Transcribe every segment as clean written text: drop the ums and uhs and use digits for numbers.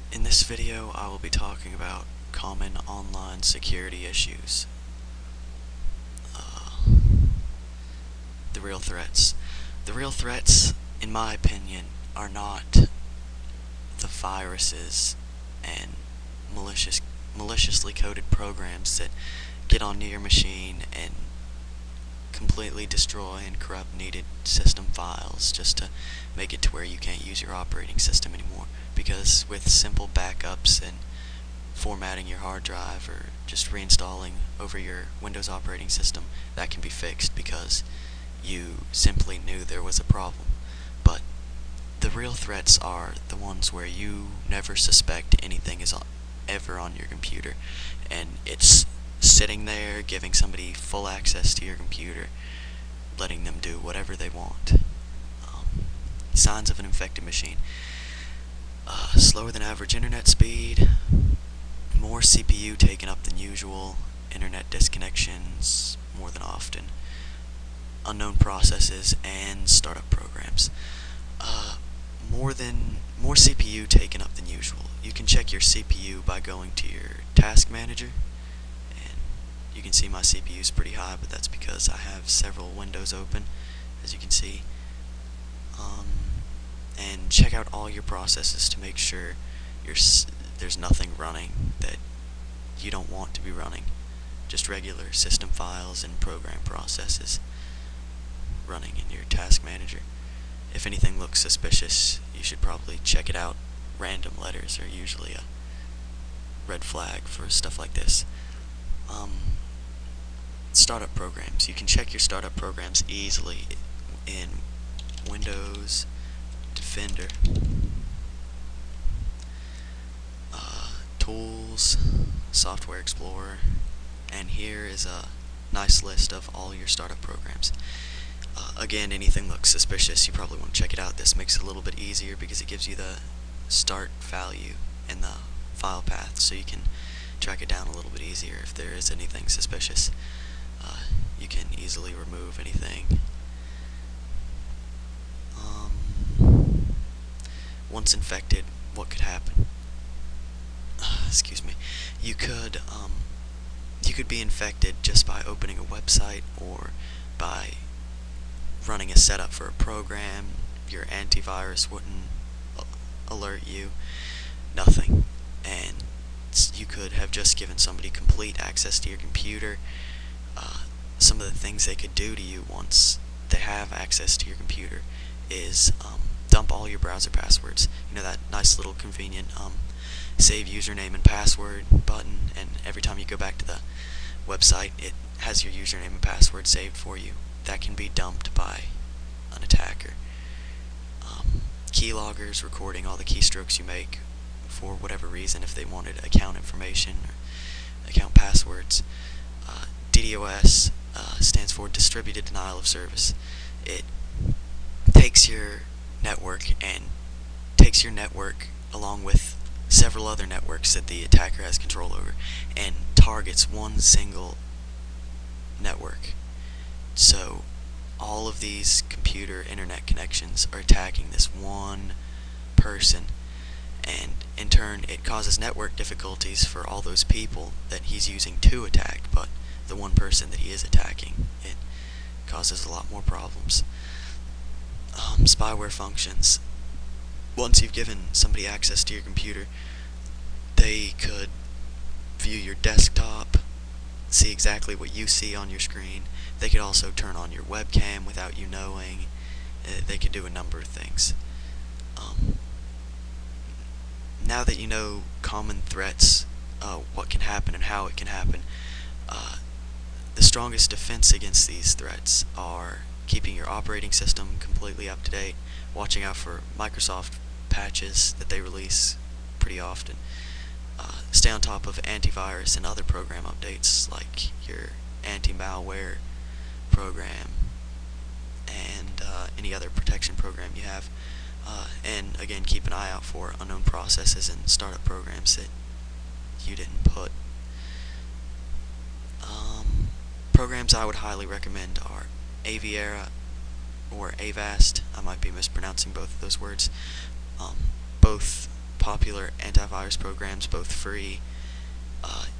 In this video, I will be talking about common online security issues. Uh, the real threats. The real threats, in my opinion, are not the viruses and maliciously coded programs that get onto your machine and completely destroy and corrupt needed system files just to make it to where you can't use your operating system anymore. Because with simple backups and formatting your hard drive or just reinstalling over your Windows operating system, that can be fixed because you simply knew there was a problem. But the real threats are the ones where you never suspect anything is ever on your computer, and it's sitting there giving somebody full access to your computer, letting them do whatever they want. Signs of an infected machine. Slower than average internet speed, more CPU taken up than usual, internet disconnections more than often, unknown processes, and startup programs. More CPU taken up than usual. You can check your CPU by going to your task manager, and you can see my CPU is pretty high, but that's because I have several windows open, as you can see. And check out all your processes to make sure there's nothing running that you don't want to be running. Just regular system files and program processes running in your task manager. If anything looks suspicious, you should probably check it out. Random letters are usually a red flag for stuff like this. Startup programs. You can check your startup programs easily in Windows Defender, Tools, Software Explorer, and here is a nice list of all your startup programs. Again, anything looks suspicious, you probably want to check it out. This makes it a little bit easier because it gives you the start value and the file path, so you can track it down a little bit easier if there is anything suspicious. You can easily remove anything. Once infected, what could happen? Excuse me. You could be infected just by opening a website or by running a setup for a program. Your antivirus wouldn't alert you. Nothing. And you could have just given somebody complete access to your computer. Some of the things they could do to you once they have access to your computer is dump all your browser passwords. You know, that nice little convenient save username and password button, and every time you go back to the website it has your username and password saved for you. That can be dumped by an attacker. Keyloggers recording all the keystrokes you make for whatever reason, if they wanted account information or account passwords. DDoS stands for Distributed Denial of Service. It takes your network along with several other networks that the attacker has control over and targets one single network. So all of these computer internet connections are attacking this one person, and in turn it causes network difficulties for all those people that he's using to attack, but the one person that he is attacking, it causes a lot more problems. Spyware functions. Once you've given somebody access to your computer, they could view your desktop, see exactly what you see on your screen. They could also turn on your webcam without you knowing. They could do a number of things. Now that you know common threats, what can happen and how it can happen, the strongest defense against these threats are keeping your operating system completely up to date, watching out for Microsoft patches that they release pretty often, stay on top of antivirus and other program updates like your anti-malware program and any other protection program you have, and again keep an eye out for unknown processes and startup programs that you didn't put. Programs I would highly recommend are Aviera or Avast. I might be mispronouncing both of those words. Both popular antivirus programs, both free.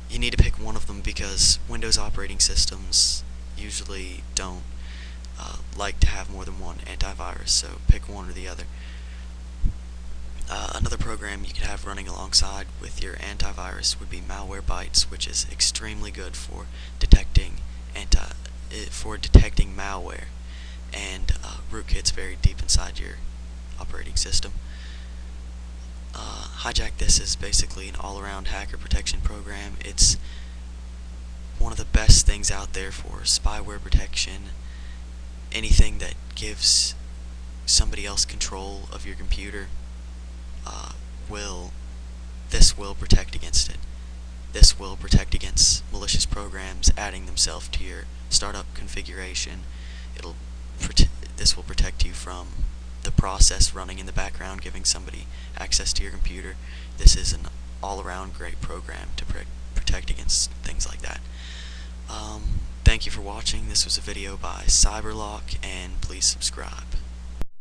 You need to pick one of them because Windows operating systems usually don't like to have more than one antivirus, so pick one or the other. Another program you could have running alongside with your antivirus would be Malwarebytes, which is extremely good for detecting malware and rootkits buried deep inside your operating system. Hijack This is basically an all-around hacker protection program. It's one of the best things out there for spyware protection. Anything that gives somebody else control of your computer this will protect against it. This will protect against malicious programs adding themselves to your startup configuration. This will protect you from the process running in the background giving somebody access to your computer. This is an all-around great program to protect against things like that. Thank you for watching. This was a video by Cyberlock, and please subscribe.